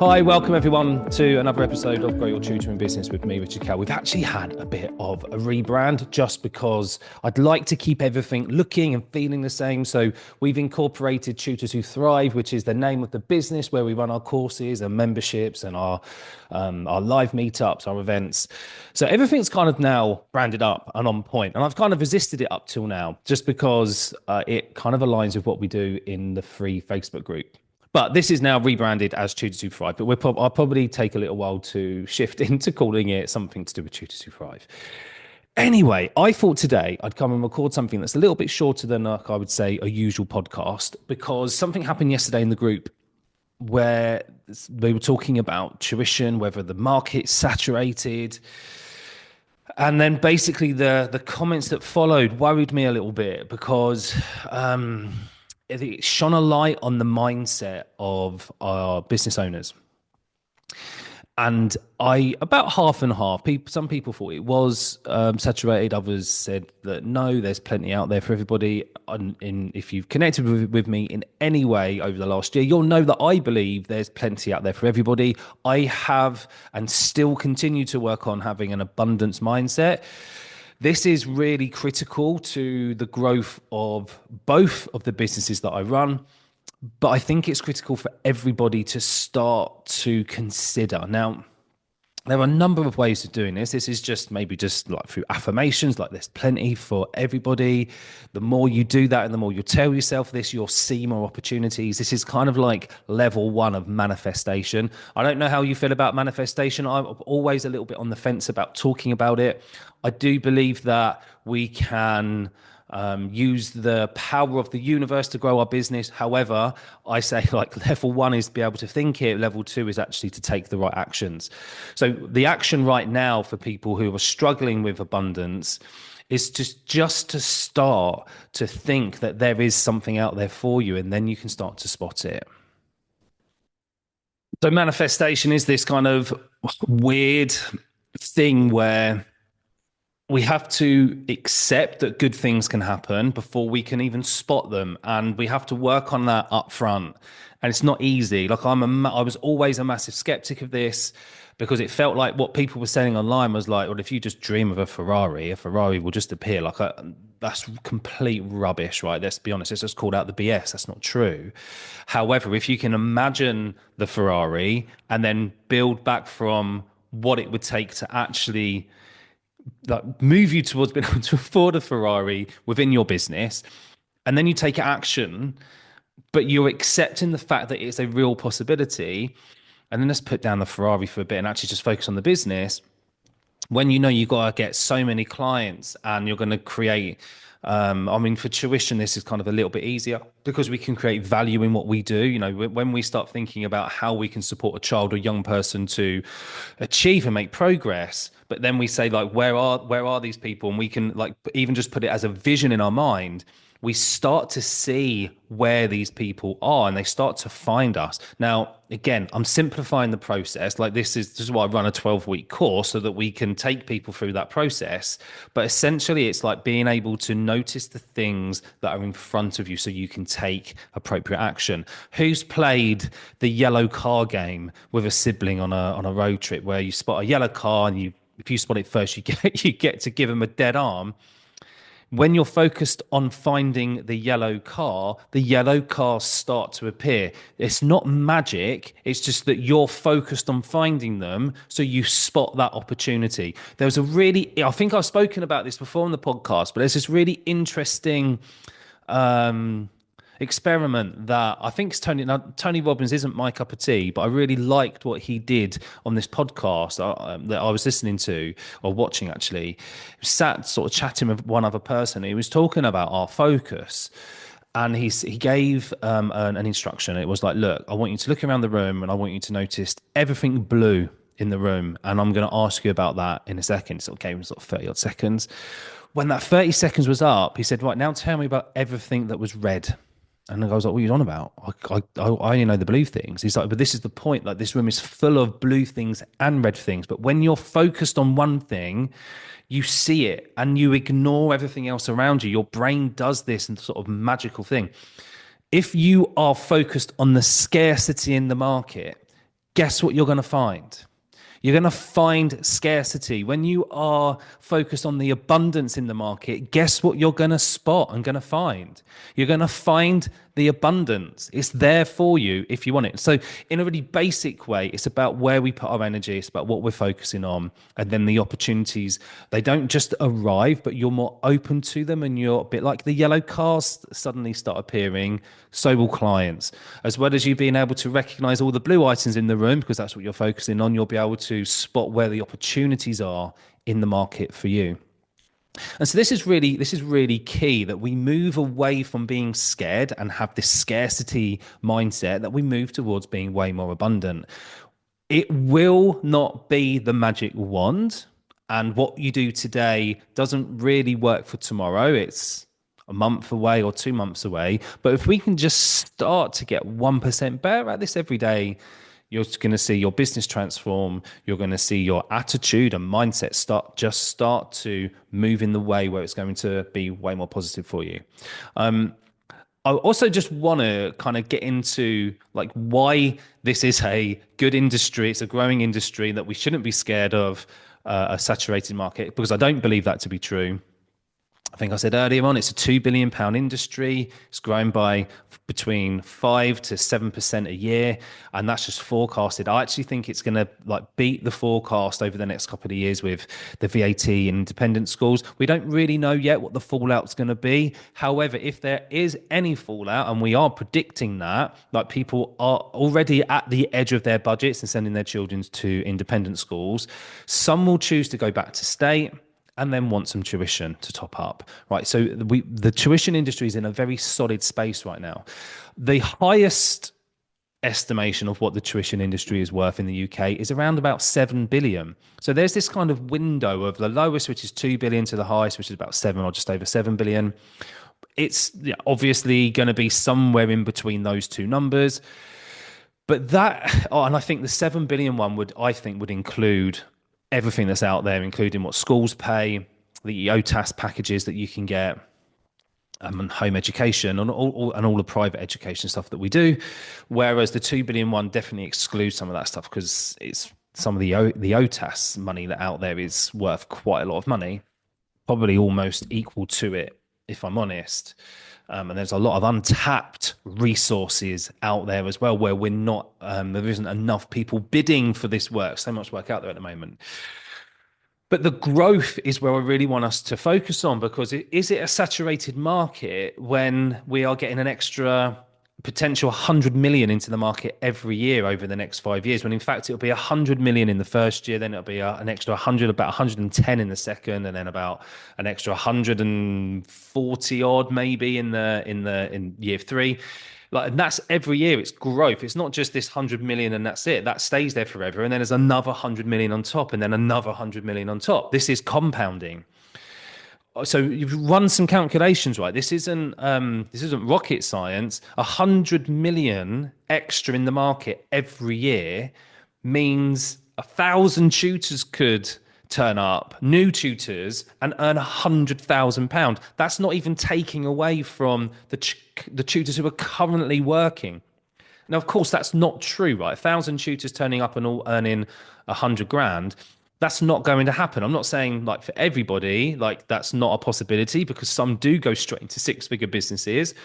Hi, welcome everyone to another episode of Grow Your Tutoring Business with me, Richard Kell. We've actually had a bit of a rebrand just because I'd like to keep everything looking and feeling the same. So we've incorporated Tutors Who Thrive, which is the name of the business where we run our courses and memberships and our live meetups, our events. So everything's kind of now branded up and on point. And I've kind of resisted it up till now just because it kind of aligns with what we do in the free Facebook group. But this is now rebranded as Tutors Who Thrive, but I'll probably take a little while to shift into calling it something to do with Tutors Who Thrive. Anyway, I thought today I'd come and record something that's a little bit shorter than, like, I would say, a usual podcast, because something happened yesterday in the group where they were talking about tuition, whether the market's saturated. And then basically the comments that followed worried me a little bit because it shone a light on the mindset of our business owners. And about half and half, some people thought it was saturated. Others said that no, there's plenty out there for everybody. If you've connected with me in any way over the last year, you'll know that I believe there's plenty out there for everybody. I have and still continue to work on having an abundance mindset. This is really critical to the growth of both of the businesses that I run. But I think it's critical for everybody to start to consider. Now, there are a number of ways of doing this. This is just maybe just like through affirmations, like there's plenty for everybody. The more you do that and the more you tell yourself this, you'll see more opportunities. This is kind of like level one of manifestation. I don't know how you feel about manifestation. I'm always a little bit on the fence about talking about it. I do believe that we can use the power of the universe to grow our business. However, I say like level one is to be able to think it. Level two is actually to take the right actions. So the action right now for people who are struggling with abundance is just to start to think that there is something out there for you, and then you can start to spot it. So manifestation is this kind of weird thing where we have to accept that good things can happen before we can even spot them. And we have to work on that up front. And it's not easy. Like I was always a massive skeptic of this because it felt like what people were saying online was like, well, if you just dream of a Ferrari will just appear. That's complete rubbish, right? Let's be honest. It's just called out the BS. That's not true. However, if you can imagine the Ferrari and then build back from what it would take to actually like move you towards being able to afford a Ferrari within your business, and then you take action, but you're accepting the fact that it's a real possibility, and then let's put down the Ferrari for a bit and actually just focus on the business. When you know you got to get so many clients and you're going to create for tuition, this is kind of a little bit easier because we can create value in what we do. You know, when we start thinking about how we can support a child or young person to achieve and make progress, but then we say like, where are these people? And we can like even just put it as a vision in our mind. We start to see where these people are and they start to find us. Now, again, I'm simplifying the process. Like this is why I run a 12-week course so that we can take people through that process. But essentially, it's like being able to notice the things that are in front of you so you can take appropriate action. Who's played the yellow car game with a sibling on a road trip where you spot a yellow car and if you spot it first, you get to give them a dead arm? When you're focused on finding the yellow cars start to appear. It's not magic. It's just that you're focused on finding them, so you spot that opportunity. I think I've spoken about this before on the podcast, but there's this really interesting experiment that I think is Tony Robbins isn't my cup of tea, but I really liked what he did on this podcast that I was listening to or watching actually. Sat sort of chatting with one other person. He was talking about our focus. And he gave an instruction. It was like, look, I want you to look around the room and I want you to notice everything blue in the room. And I'm going to ask you about that in a second. So it gave him sort of 30 odd seconds. When that 30 seconds was up, he said, right, now tell me about everything that was red. And I was like, what are you on about? I only know the blue things. He's like, but this is the point. Like this room is full of blue things and red things. But when you're focused on one thing, you see it and you ignore everything else around you. Your brain does this and sort of magical thing. If you are focused on the scarcity in the market, guess what you're going to find? You're going to find scarcity. When you are focused on the abundance in the market, guess what you're going to spot and going to find? You're going to find the abundance. It's there for you if you want it. So, in a really basic way, it's about where we put our energy, it's about what we're focusing on. And then the opportunities, they don't just arrive, but you're more open to them. And you're a bit like the yellow cars suddenly start appearing. So will clients. As well as you being able to recognize all the blue items in the room, because that's what you're focusing on, you'll be able to spot where the opportunities are in the market for you. And so this is really key, that we move away from being scared and have this scarcity mindset, that we move towards being way more abundant. It will not be the magic wand, and what you do today doesn't really work for tomorrow. It's a month away or 2 months away. But if we can just start to get 1% better at this every day, you're going to see your business transform. You're going to see your attitude and mindset start to move in the way where it's going to be way more positive for you. I also just want to kind of get into like why this is a good industry. It's a growing industry, that we shouldn't be scared of a saturated market, because I don't believe that to be true. I think I said earlier on, it's a £2 billion industry. It's growing by between 5 to 7% a year, and that's just forecasted. I actually think it's going to like beat the forecast over the next couple of years with the VAT and independent schools. We don't really know yet what the fallout's going to be. However, if there is any fallout, and we are predicting that, like people are already at the edge of their budgets and sending their children to independent schools, some will choose to go back to state and then want some tuition to top up, right? So the tuition industry is in a very solid space right now. The highest estimation of what the tuition industry is worth in the UK is around about 7 billion. So there's this kind of window of the lowest, which is 2 billion, to the highest, which is about 7 or just over 7 billion. It's obviously going to be somewhere in between those two numbers. But and I think the 7 billion one would include everything that's out there, including what schools pay, the OTAS packages that you can get, and home education, and all the private education stuff that we do. Whereas the 2 billion one definitely excludes some of that stuff, because it's some of the OTAS money that out there is worth quite a lot of money, probably almost equal to it, if I'm honest. And there's a lot of untapped resources out there as well, where there isn't enough people bidding for this work. So much work out there at the moment. But the growth is where I really want us to focus on, because is it a saturated market when we are getting an extra potential 100 million into the market every year over the next 5 years, when in fact it'll be 100 million in the first year, then it'll be an extra 100, about 110 in the second, and then about an extra 140 odd maybe in year three. Like, and that's every year. It's growth. It's not just this 100 million and that's it. That stays there forever. And then there's another 100 million on top, and then another 100 million on top. This is compounding. So you've run some calculations, right? This isn't rocket science. 100 million extra in the market every year means 1,000 tutors could turn up, new tutors, and earn £100,000. That's not even taking away from the tutors who are currently working. Now, of course, that's not true, right? 1,000 tutors turning up and all earning 100 grand. That's not going to happen. I'm not saying like for everybody, like that's not a possibility, because some do go straight into six-figure businesses.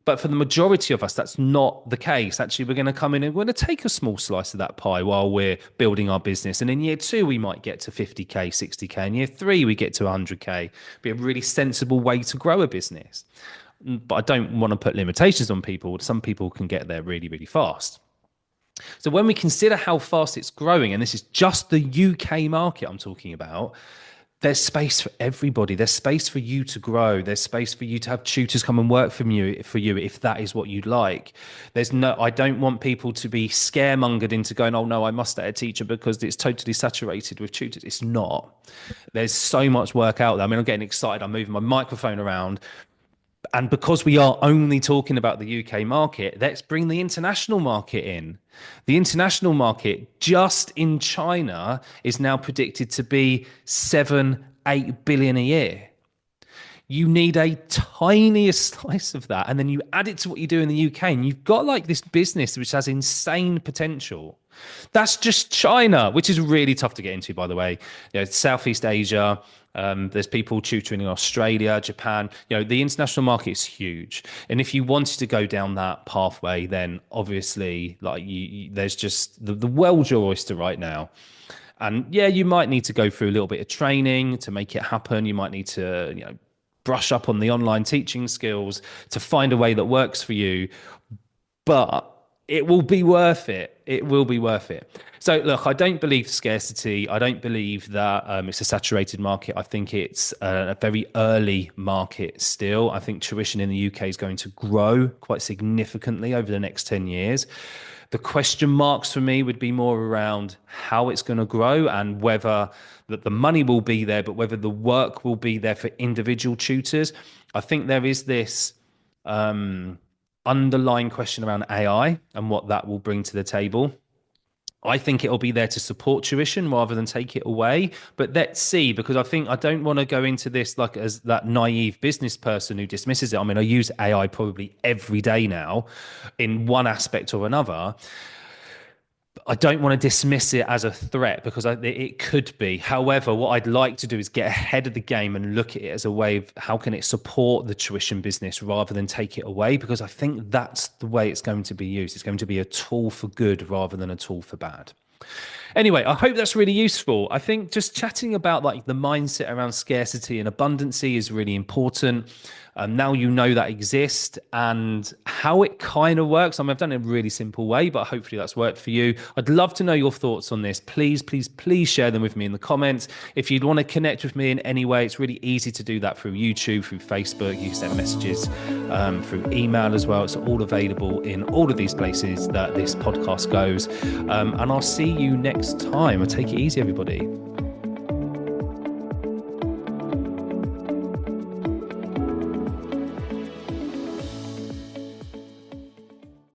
But for the majority of us, that's not the case. Actually, we're going to come in and we're going to take a small slice of that pie while we're building our business. And in year 2, we might get to 50K, 60K. In year 3, we get to 100K. Be a really sensible way to grow a business. But I don't want to put limitations on people. Some people can get there really, really fast. So when we consider how fast it's growing, and this is just the UK market I'm talking about, there's space for everybody. There's space for you to grow. There's space for you to have tutors come and work for you if that is what you'd like. I don't want people to be scaremongered into going, oh no, I must stay a teacher because it's totally saturated with tutors. It's not. There's so much work out there. I mean, I'm getting excited. I'm moving my microphone around. And because we are only talking about the UK market, let's bring the international market in. The international market just in China is now predicted to be 7-8 billion a year. You need a tiniest slice of that, and then you add it to what you do in the UK, and you've got like this business which has insane potential. That's just China, which is really tough to get into, by the way. Southeast Asia. There's people tutoring in Australia, Japan. The international market is huge, and if you wanted to go down that pathway, then obviously, like there's just the world's your oyster right now. And yeah, you might need to go through a little bit of training to make it happen. You might need to, brush up on the online teaching skills to find a way that works for you, but it will be worth it. It will be worth it. So, look, I don't believe scarcity. I don't believe that it's a saturated market. I think it's a very early market still. I think tuition in the UK is going to grow quite significantly over the next 10 years. The question marks for me would be more around how it's going to grow and whether that the money will be there, but whether the work will be there for individual tutors. I think there is this underlying question around AI and what that will bring to the table. I think it'll be there to support tuition rather than take it away. But let's see, because I don't want to go into this like as that naive business person who dismisses it. I mean, I use AI probably every day now in one aspect or another. I don't want to dismiss it as a threat because it could be. However, what I'd like to do is get ahead of the game and look at it as a way of how can it support the tuition business rather than take it away, because I think that's the way it's going to be used. It's going to be a tool for good rather than a tool for bad. Anyway, I hope that's really useful. I think just chatting about like the mindset around scarcity and abundancy is really important. Now you know that exists and how it kind of works. I mean, I've done it in a really simple way, but hopefully that's worked for you. I'd love to know your thoughts on this. Please, please, please share them with me in the comments. If you'd want to connect with me in any way, it's really easy to do that through YouTube, through Facebook. You can send messages through email as well. It's all available in all of these places that this podcast goes. And I'll see you next time. Take it easy, everybody.